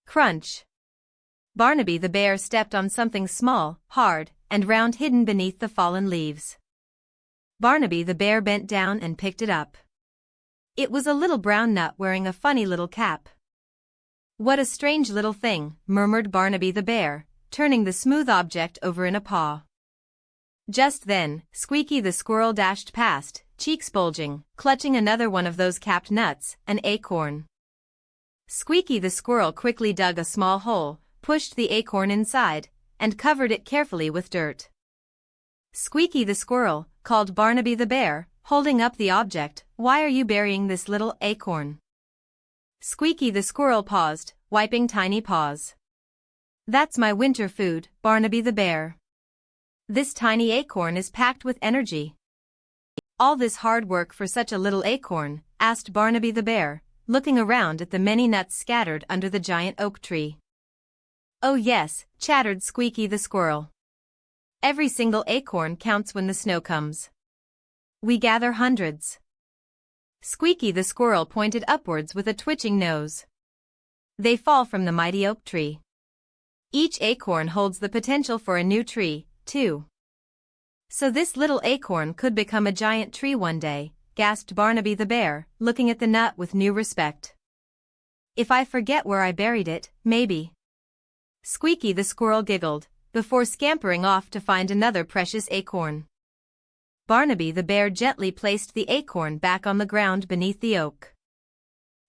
Crunch! Barnaby the bear stepped on something small, hard, and round hidden beneath the fallen leaves. Barnaby the bear bent down and picked it up. It was a little brown nut wearing a funny little cap. "What a strange little thing," murmured Barnaby the bear, turning the smooth object over in a paw. Just then, Squeaky the squirrel dashed past, cheeks bulging, clutching another one of those capped nuts, an acorn. Squeaky the squirrel quickly dug a small hole, pushed the acorn inside, and covered it carefully with dirt. "Squeaky the squirrel," called Barnaby the bear, holding up the object, "why are you burying this little acorn?" Squeaky the squirrel paused, wiping tiny paws. "That's my winter food, Barnaby the bear. This tiny acorn is packed with energy." "All this hard work for such a little acorn?" asked Barnaby the bear, looking around at the many nuts scattered under the giant oak tree. "Oh yes," chattered Squeaky the squirrel. "Every single acorn counts when the snow comes. We gather hundreds." Squeaky the squirrel pointed upwards with a twitching nose. "They fall from the mighty oak tree. Each acorn holds the potential for a new tree, too." "So this little acorn could become a giant tree one day," gasped Barnaby the bear, looking at the nut with new respect. "If I forget where I buried it, maybe." Squeaky the squirrel giggled, before scampering off to find another precious acorn. Barnaby the bear gently placed the acorn back on the ground beneath the oak.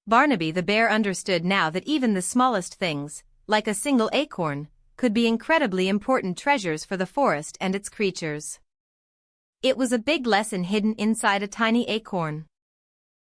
Barnaby the bear understood now that even the smallest things, like a single acorn, could be incredibly important treasures for the forest and its creatures. It was a big lesson hidden inside a tiny acorn.